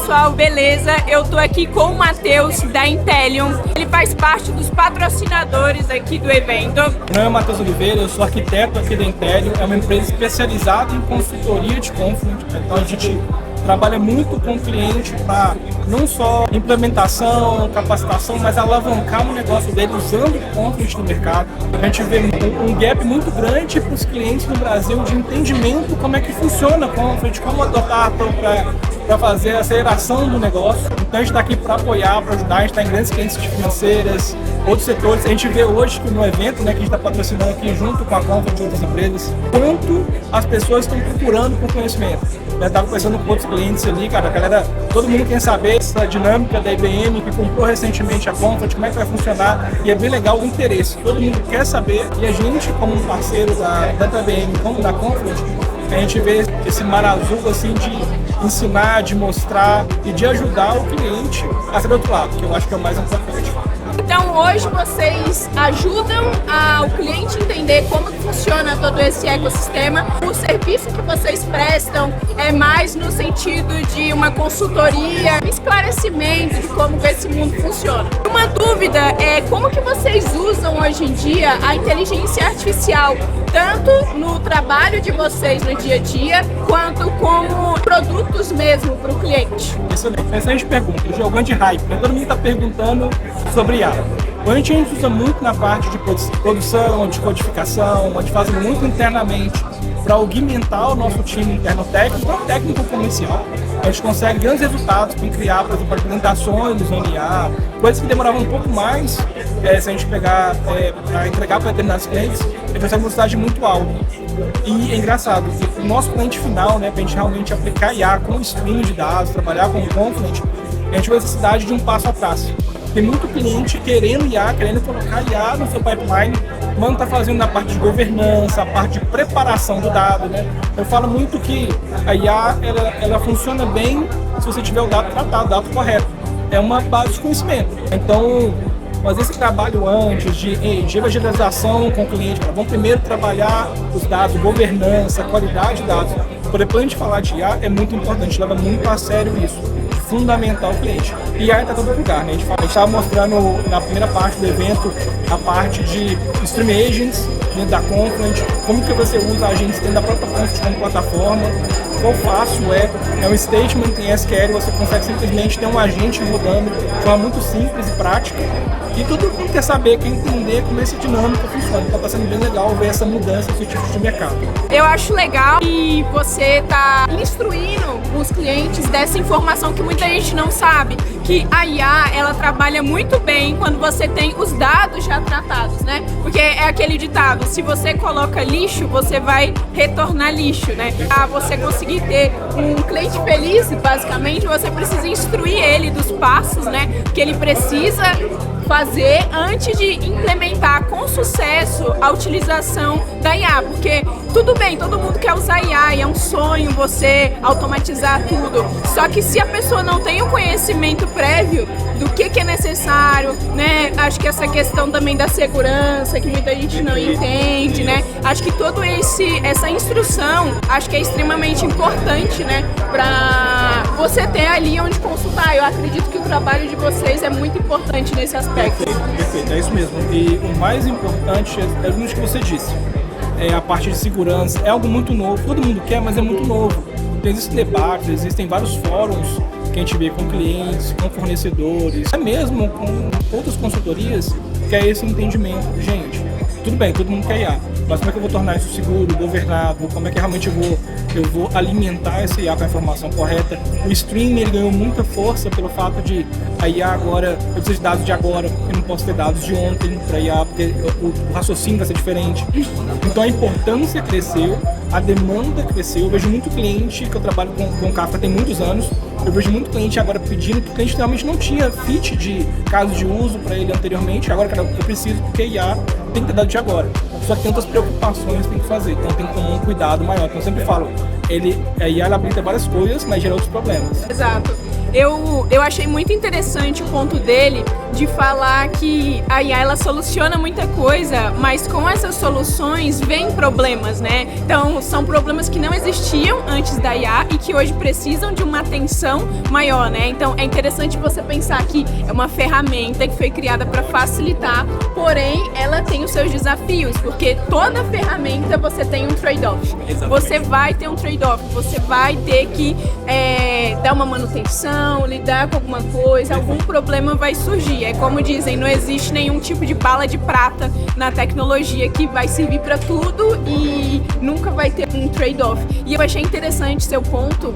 pessoal, beleza? Eu tô aqui com o Matheus da Intelium. Ele faz parte dos patrocinadores aqui do evento. Meu nome é Matheus Oliveira, eu sou arquiteto aqui da Intelium. É uma empresa especializada em consultoria de Confluent. Então a gente trabalha muito com o cliente para não só implementação, capacitação, mas alavancar o negócio dele usando o Confluent no mercado. A gente vê um gap muito grande para os clientes no Brasil de entendimento como é que funciona o Confluent, como adotar para fazer a aceleração do negócio. Então a gente está aqui para apoiar, para ajudar, a gente está em grandes clientes financeiras, outros setores. A gente vê hoje que no evento, né, que a gente está patrocinando aqui junto com a Confluent de outras empresas, quanto as pessoas estão procurando por conhecimento. Eu estava conversando com outros clientes ali, cara, a galera, todo mundo quer saber essa dinâmica da IBM, que comprou recentemente a Confluent, como é que vai funcionar, e é bem legal o interesse. Todo mundo quer saber, e a gente, como um parceiro tanto da IBM como da Confluent, a gente vê esse mar azul assim de ensinar, de mostrar e de ajudar o cliente a ser do outro lado, que eu acho que é o mais importante. Então hoje vocês ajudam o cliente a entender como que funciona todo esse ecossistema. O serviço que vocês prestam é mais no sentido de uma consultoria, esclarecimento de como que esse mundo funciona. Uma dúvida é como que vocês usam hoje em dia a inteligência artificial, tanto no trabalho de vocês no dia a dia, quanto como produtos mesmo para o cliente? Excelente pergunta, jogando de hype, né? Todo mundo está perguntando sobre IA. A gente usa muito na parte de produção, de codificação, a gente faz muito internamente para augmentar o nosso time interno técnico, técnico comercial. A gente consegue grandes resultados para criar, por exemplo, apresentações usando IA, coisas que demoravam um pouco mais, se a gente pegar para entregar para determinados clientes, a gente consegue uma velocidade muito alta. E é engraçado, o nosso cliente final, né, para a gente realmente aplicar IA com streaming de dados, trabalhar com o Confluent, a gente vê a necessidade de um passo atrás. Tem muito cliente querendo IA, querendo colocar IA no seu pipeline, mas não está fazendo na parte de governança, a parte de preparação do dado, né? Eu falo muito que a IA, ela funciona bem se você tiver o dado tratado, o dado correto. É uma base de conhecimento. Então, fazer esse trabalho antes de evangelização com o cliente, vamos primeiro trabalhar os dados, governança, qualidade de dados. Por depois a gente falar de IA é muito importante, a gente leva muito a sério isso. Fundamental o cliente. E aí está todo lugar, né? A gente estava mostrando na primeira parte do evento a parte de Stream Agents dentro da Confluent, como que você usa agentes dentro da própria Confluent como plataforma, qual fácil é um statement em SQL, você consegue simplesmente ter um agente rodando de forma muito simples e prática. E todo mundo quer saber, quer entender como essa dinâmica funciona. Então está sendo bem legal ver essa mudança desse tipo de mercado. Eu acho legal que você está instruindo os clientes dessa informação que muita gente não sabe, que a IA, ela trabalha muito bem quando você tem os dados já tratados, né? Porque é aquele ditado, se você coloca lixo, você vai retornar lixo, né? Para você conseguir ter um cliente feliz, basicamente, você precisa instruir ele dos passos, né, que ele precisa fazer antes de implementar com sucesso a utilização da IA, porque tudo bem, todo mundo quer usar IA e é um sonho você automatizar tudo, só que se a pessoa não tem o conhecimento prévio do que é necessário, né, acho que essa questão também da segurança, que muita gente não entende, né, acho que toda essa instrução, acho que é extremamente importante, né, para você ter ali onde consultar. Eu acredito que o trabalho de vocês é muito importante nesse aspecto. Perfeito, é isso mesmo. E o mais importante é o que você disse. A parte de segurança é algo muito novo, todo mundo quer, mas é muito novo. Existem debates, existem vários fóruns que a gente vê com clientes, com fornecedores, até mesmo com outras consultorias, que é esse entendimento. Gente, tudo bem, todo mundo quer IA, mas como é que eu vou tornar isso seguro, governado, como é que realmente eu vou alimentar esse IA com a informação correta? O streaming ele ganhou muita força pelo fato de a IA agora, eu preciso de dados de agora, eu não posso ter dados de ontem para IA, porque o raciocínio vai ser diferente. Então a importância cresceu, a demanda cresceu. Eu vejo muito cliente, que eu trabalho com Kafka tem muitos anos, eu vejo muito cliente agora pedindo, porque o cliente realmente não tinha fit de caso de uso para ele anteriormente, agora cara, eu preciso porque IA tem que ter dado de agora. Só que tem outras preocupações que tem que fazer, então tem que tomar um cuidado maior. Então eu sempre falo, a IA ela habilita várias coisas, mas gera outros problemas. Exato. Eu achei muito interessante o ponto dele de falar que a IA ela soluciona muita coisa, mas com essas soluções vem problemas, né? Então são problemas que não existiam antes da IA e que hoje precisam de uma atenção maior, né? Então é interessante você pensar que é uma ferramenta que foi criada para facilitar, porém ela tem os seus desafios, porque toda ferramenta você tem um trade-off. Você vai ter um trade-off, você vai ter que dar uma manutenção, lidar com alguma coisa, algum problema vai surgir. É como dizem, não existe nenhum tipo de bala de prata na tecnologia que vai servir para tudo e nunca vai ter um trade-off. E eu achei interessante seu ponto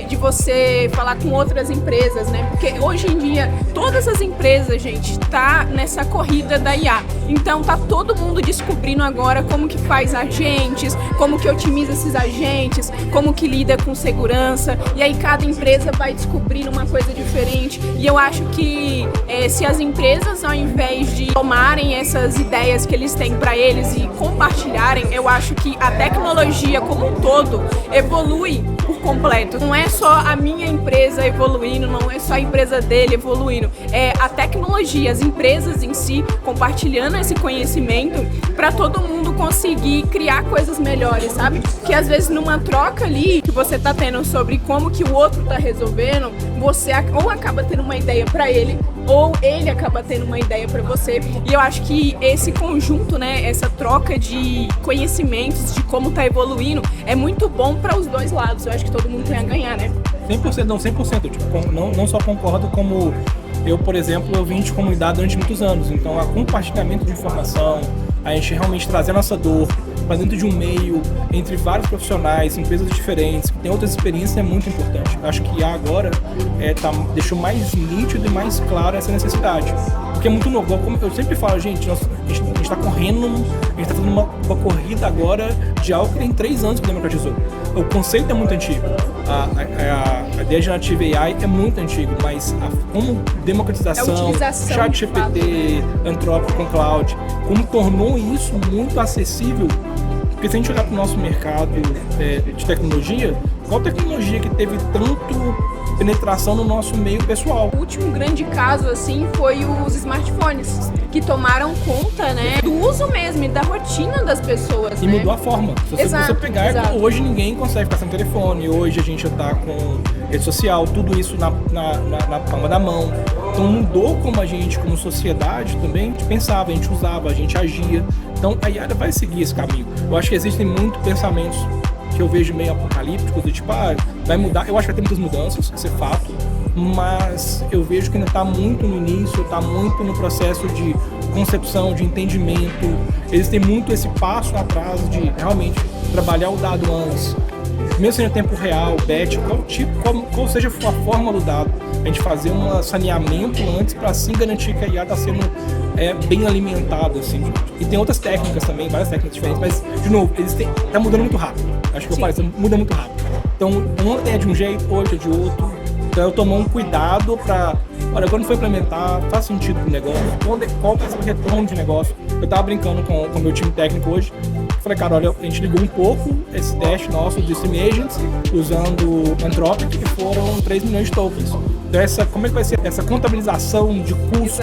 de você falar com outras empresas, né? Porque hoje em dia todas as empresas, gente, tá nessa corrida da IA. Então tá todo mundo descobrindo agora como que faz agentes, como que otimiza esses agentes, como que lida com segurança. E aí cada empresa vai descobrindo uma coisa diferente. E eu acho que se as empresas, ao invés de tomarem essas ideias que eles têm para eles e compartilharem, eu acho que a tecnologia como um todo evolui por completo. Não é só a minha empresa evoluindo, não é só a empresa dele evoluindo. É a tecnologia, as empresas em si compartilhando esse conhecimento para todo mundo conseguir criar coisas melhores, sabe? Que às vezes numa troca ali que você tá tendo sobre como que o outro tá resolvendo, você ou acaba tendo uma ideia para ele, ou ele acaba tendo uma ideia para você. E eu acho que esse conjunto, né, essa troca de conhecimentos, de como tá evoluindo, é muito bom para os dois lados. Eu acho que todo mundo tem a ganhar, né? 100%, não, 100%. Tipo, não só concordo, como eu, por exemplo, eu vim de comunidade durante muitos anos. Então, o compartilhamento de informação, a gente realmente trazer a nossa dor para dentro de um meio, entre vários profissionais, empresas diferentes, que têm outras experiências, é muito importante. Eu acho que agora deixou mais nítido e mais claro essa necessidade. Porque é muito novo. Como eu sempre falo, gente, a gente está correndo, a gente está fazendo uma corrida agora de algo que tem 3 anos que democratizou. O conceito é muito antigo. A ideia de Generative AI é muito antigo, mas como democratização, ChatGPT, Anthropic com Cloud, como tornou isso muito acessível. Porque se a gente olhar para o nosso mercado de tecnologia, qual tecnologia que teve tanto penetração no nosso meio pessoal? O último grande caso, assim, foi os smartphones, que tomaram conta, né, do uso mesmo e da rotina das pessoas, e né? Mudou a forma. Se você pegar, hoje ninguém consegue ficar sem telefone, hoje a gente tá com rede social, tudo isso na palma da mão. Então mudou como a gente, como sociedade também, a gente pensava, a gente usava, a gente agia. Então a IA vai seguir esse caminho. Eu acho que existem muitos pensamentos que eu vejo meio apocalípticos, do tipo, vai mudar. Eu acho que vai ter muitas mudanças, isso é fato, mas eu vejo que ainda está muito no início, está muito no processo de concepção, de entendimento. Eles têm muito esse passo atrás de realmente trabalhar o dado antes, mesmo sendo em tempo real, batch, qual seja a forma do dado, a gente fazer um saneamento antes para assim garantir que a IA está sendo bem alimentada, assim. E tem outras técnicas também, várias técnicas diferentes, mas, de novo, tá mudando muito rápido. Acho que eu falei, muda muito rápido. Então, ontem é de um jeito, hoje é de outro. Então, eu tomo um cuidado para, olha, quando for implementar, faz sentido pro negócio, qual vai ser o retorno de negócio. Eu tava brincando com o meu time técnico hoje. Falei, cara, olha, a gente ligou um pouco esse teste nosso de Stream Agents usando Anthropic, que foram 3 milhões de tokens. Então, como é que vai ser essa contabilização de custo?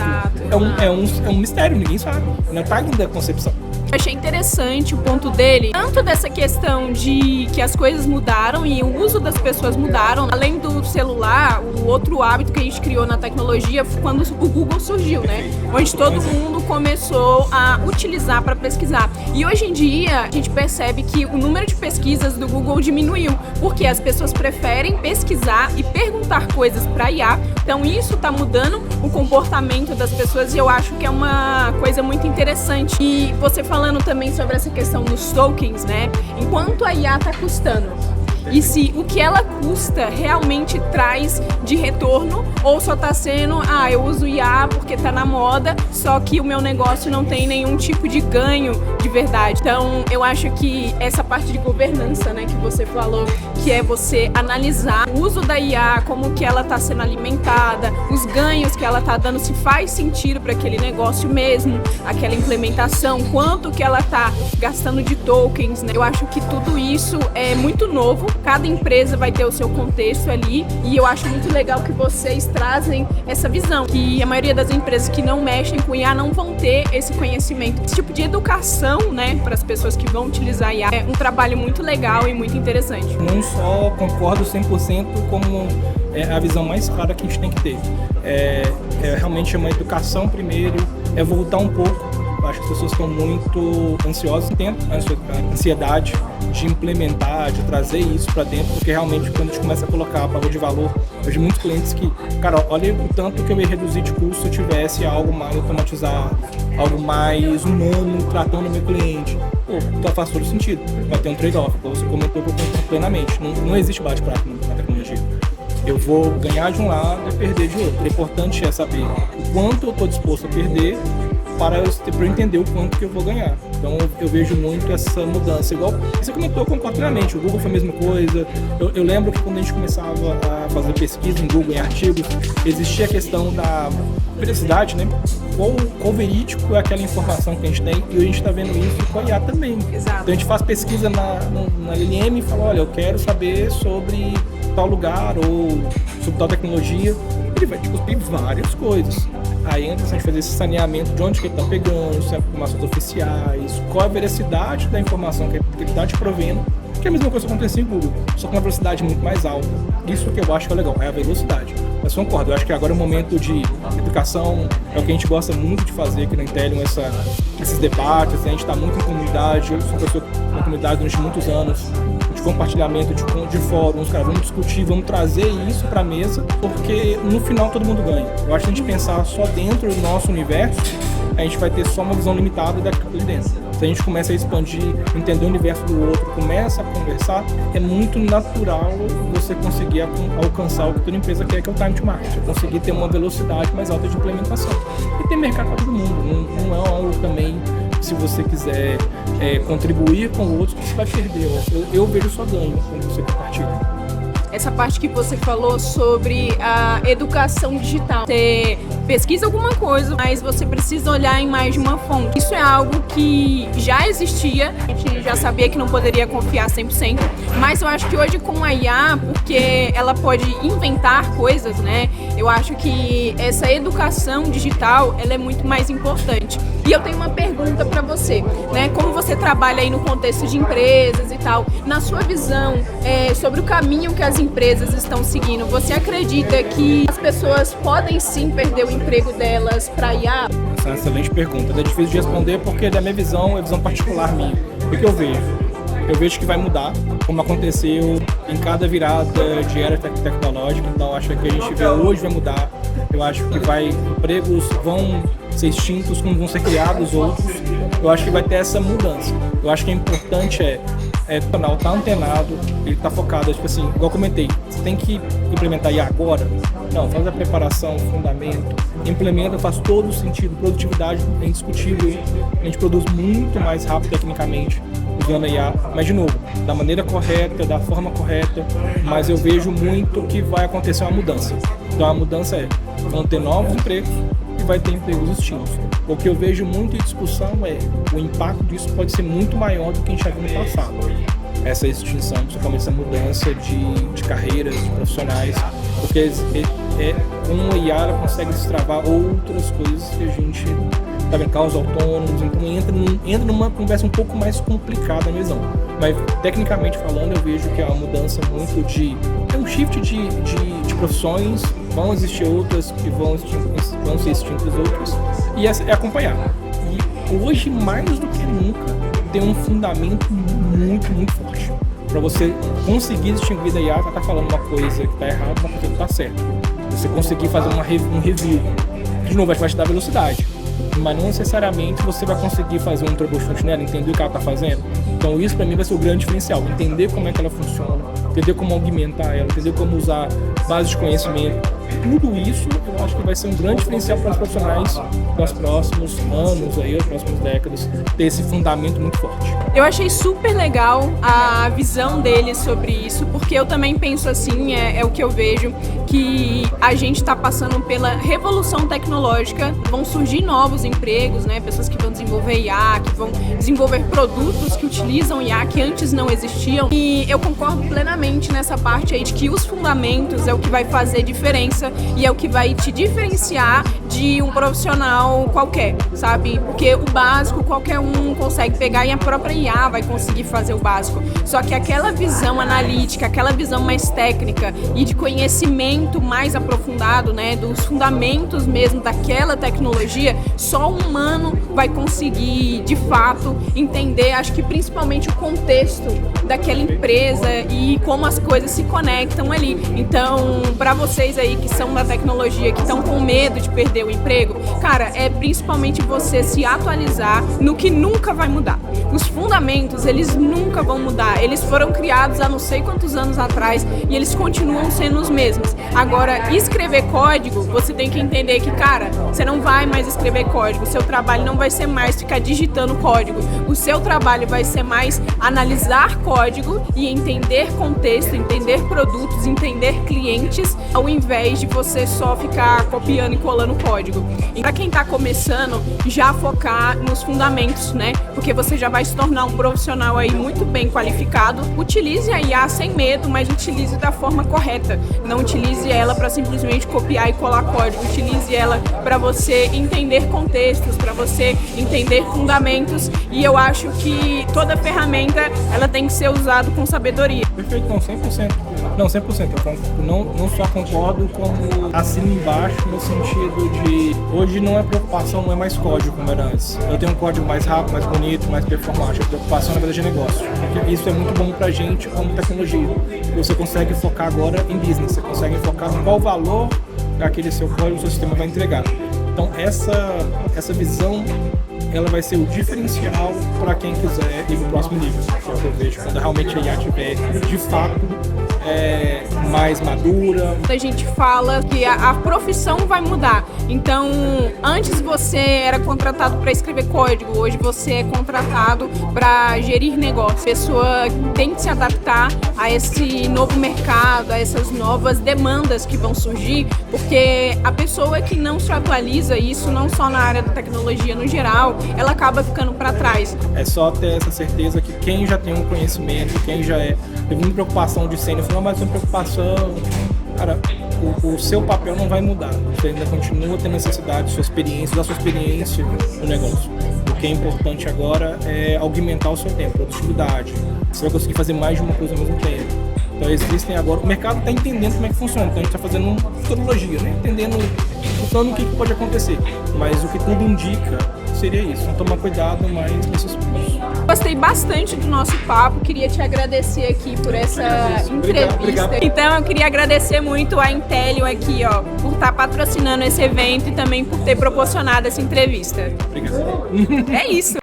É um mistério, ninguém sabe. Não está ainda a concepção. Eu achei interessante o ponto dele, tanto dessa questão de que as coisas mudaram e o uso das pessoas mudaram. Além do celular, o outro hábito que a gente criou na tecnologia foi quando o Google surgiu, né? Onde todo mundo começou a utilizar para pesquisar. E hoje em dia, a gente percebe que o número de pesquisas do Google diminuiu, porque as pessoas preferem pesquisar e perguntar coisas para IA. Então isso está mudando o comportamento das pessoas e eu acho que é uma coisa muito interessante. E você falando também sobre essa questão dos tokens, né? Enquanto a IA está custando, e se o que ela custa realmente traz de retorno ou só tá sendo, eu uso IA porque tá na moda, só que o meu negócio não tem nenhum tipo de ganho de verdade. Então eu acho que essa parte de governança, né, que você falou, que é você analisar o uso da IA, como que ela está sendo alimentada, os ganhos que ela está dando, se faz sentido para aquele negócio mesmo, aquela implementação, quanto que ela está gastando de tokens, né? Eu acho que tudo isso é muito novo, cada empresa vai ter o seu contexto ali, e eu acho muito legal que vocês trazem essa visão, que a maioria das empresas que não mexem com IA não vão ter esse conhecimento. Esse tipo de educação, né, para as pessoas que vão utilizar IA é um trabalho muito legal e muito interessante. Não só concordo 100%, como a visão mais clara que a gente tem que ter. Realmente uma educação primeiro, voltar um pouco. Eu acho que as pessoas estão muito ansiosas, tem a ansiedade de implementar, de trazer isso para dentro, porque realmente quando a gente começa a colocar valor de valor, eu vejo muitos clientes que, cara, olha o tanto que eu ia reduzir de custo se eu tivesse algo mais automatizado, algo mais humano tratando o meu cliente. Pô, então faz todo sentido, vai ter um trade-off, como você comentou, que eu concordo plenamente, não existe bate-prato na tecnologia. Eu vou ganhar de um lado e perder de outro. O importante é saber o quanto eu estou disposto a perder para eu entender o quanto que eu vou ganhar. Então eu vejo muito essa mudança. Igual você comentou, eu concordo plenamente. O Google foi a mesma coisa. Eu lembro que quando a gente começava a fazer pesquisa em Google, em artigos, existia a questão da veracidade, né? Qual verídico é aquela informação que a gente tem, e a gente está vendo isso com a IA também. Exato. Então a gente faz pesquisa na LLM e fala, olha, eu quero saber sobre tal lugar ou sobre tal tecnologia. Ele vai te cuspir várias coisas. Aí entra a gente fazer esse saneamento de onde que ele está pegando, se é informações oficiais, qual a veracidade da informação que ele está te provendo, que é a mesma coisa que acontece em Google, só com uma velocidade muito mais alta. Isso que eu acho que é legal, é a velocidade. Mas concordo, eu acho que agora é um momento de educação, é o que a gente gosta muito de fazer aqui no Intelium, esses debates, a gente está muito em comunidade, eu sou pessoa na comunidade durante muitos anos, de compartilhamento de fóruns, cara, vamos discutir, vamos trazer isso para a mesa, porque no final todo mundo ganha. Eu acho que a gente pensar só dentro do nosso universo, a gente vai ter só uma visão limitada daquilo dentro. Se a gente começa a expandir, entender o universo do outro, começa a conversar, é muito natural você conseguir alcançar o que toda empresa quer, que é o time to market, conseguir ter uma velocidade mais alta de implementação. E tem mercado para todo mundo, não é algo também, se você quiser contribuir com o outro, você vai perder. Eu vejo só ganho quando você compartilha. Essa parte que você falou sobre a educação digital. Você pesquisa alguma coisa, mas você precisa olhar em mais de uma fonte. Isso é algo que já existia, a gente já sabia que não poderia confiar 100%, mas eu acho que hoje com a IA, porque ela pode inventar coisas, né? Eu acho que essa educação digital, ela é muito mais importante. E eu tenho uma pergunta para você, né? Como você trabalha aí no contexto de empresas e tal, na sua visão sobre o caminho que as empresas estão seguindo, você acredita que as pessoas podem sim perder o emprego delas para IA? Essa é uma excelente pergunta. É difícil de responder porque da minha visão, é visão particular minha. O que eu vejo? Eu vejo que vai mudar, como aconteceu em cada virada de era tecnológica. Então acho que o que a gente vê hoje vai mudar. Eu acho que empregos vão ser extintos, como vão ser criados outros. Eu acho que vai ter essa mudança. Eu acho que é importante o canal tá antenado, ele tá focado, tipo assim, igual eu comentei, você tem que implementar IA agora? Não, faz a preparação, o fundamento, implementa, faz todo o sentido, produtividade é indiscutível, a gente produz muito mais rápido tecnicamente usando a IA, mas de novo, da maneira correta, da forma correta, mas eu vejo muito que vai acontecer uma mudança. Então a mudança vão ter novos empregos e vai ter empregos extintos. O que eu vejo muito em discussão o impacto disso pode ser muito maior do que a gente já viu no passado. Essa extinção, principalmente essa mudança de carreiras, de profissionais, porque com o IA ela consegue destravar outras coisas que a gente está vendo, carros autônomos, então entra numa conversa um pouco mais complicada mesmo. Mas tecnicamente falando, eu vejo que é uma mudança muito é um shift de profissões, vão existir outras que vão ser extintas outras, e é acompanhar. E hoje, mais do que nunca, tem um fundamento muito, muito forte. Para você conseguir distinguir da IA, tá falando uma coisa que está errada, uma coisa que está certa. Você conseguir fazer um review. De novo, vai te dar velocidade. mas não necessariamente você vai conseguir fazer um troubleshoot nela, entender o que ela está fazendo. Então isso para mim vai ser o grande diferencial, entender como é que ela funciona, entender como aumentar ela, entender como usar bases de conhecimento. Tudo isso eu acho que vai ser um grande diferencial para os profissionais nos próximos anos, aí, nas próximas décadas, ter esse fundamento muito forte. Eu achei super legal a visão dele sobre isso, porque eu também penso assim, é o que eu vejo, que a gente está passando pela revolução tecnológica, vão surgir novos empregos, né? Pessoas que vão desenvolver IA, que vão desenvolver produtos que utilizam IA que antes não existiam. E eu concordo plenamente nessa parte aí de que os fundamentos é o que vai fazer diferença e é o que vai te diferenciar de um profissional qualquer, sabe? Porque o básico qualquer um consegue pegar e a própria IA vai conseguir fazer o básico. Só que aquela visão analítica, aquela visão mais técnica e de conhecimento mais aprofundado, né, dos fundamentos mesmo daquela tecnologia, só o humano vai conseguir, de fato, entender, acho que principalmente o contexto daquela empresa e como as coisas se conectam ali. Então, para vocês aí que são da tecnologia, que estão com medo de perder o emprego, cara, é principalmente você se atualizar no que nunca vai mudar. Os fundamentos, eles nunca vão mudar. Eles foram criados há não sei quantos anos atrás e eles continuam sendo os mesmos. Agora, escrever código, você tem que entender que, cara, você não vai mais escrever código. O seu trabalho não vai ser mais ficar digitando código. O seu trabalho vai ser mais analisar código e entender contexto, entender produtos, entender clientes, ao invés de você só ficar copiando e colando código. E para quem está começando, já focar nos fundamentos, né? Porque você já vai se tornar um profissional aí muito bem qualificado. Utilize a IA sem medo, mas utilize da forma correta. Não utilize ela para simplesmente copiar e colar código. Utilize ela para você entender contextos, para você entender fundamentos. E eu acho que toda ferramenta ela tem que ser usada com sabedoria. Perfeito, não, 100%. Não, 100%. Eu não só concordo, como assino embaixo no sentido de hoje não é preocupação, não é mais código como era antes. Eu tenho um código mais rápido, mais bonito, mais performante. A preocupação na verdade é negócio. Porque isso é muito bom pra gente como tecnologia. Você consegue focar agora em business, você consegue focar em qual valor aquele seu código, o seu sistema vai entregar. Então essa visão ela vai ser o diferencial para quem quiser ir para o próximo nível, que é o que eu vejo quando realmente a IA estiver de fato mais madura. A gente fala que a profissão vai mudar. Então, antes você era contratado para escrever código, hoje você é contratado para gerir negócio. A pessoa tem que se adaptar a esse novo mercado, a essas novas demandas que vão surgir, porque a pessoa que não se atualiza, isso não só na área da tecnologia no geral, ela acaba ficando para trás. É só ter essa certeza que quem já tem um conhecimento, quem já teve uma preocupação de sênior, não, mas uma preocupação, cara, o seu papel não vai mudar. Você ainda continua tendo necessidade de da sua experiência no negócio. O que é importante agora é aumentar o seu tempo, produtividade. Você vai conseguir fazer mais de uma coisa ao mesmo tempo. Então existem agora, o mercado está entendendo como é que funciona, então a gente está fazendo uma metodologia, né? Entendendo o que pode acontecer, mas o que tudo indica seria isso, então tomar cuidado mais nesses pontos. Gostei bastante do nosso papo, queria te agradecer aqui por essa entrevista. Obrigado. Então eu queria agradecer muito a Intelium aqui, ó, por estar patrocinando esse evento e também por ter proporcionado essa entrevista. Obrigado. É isso.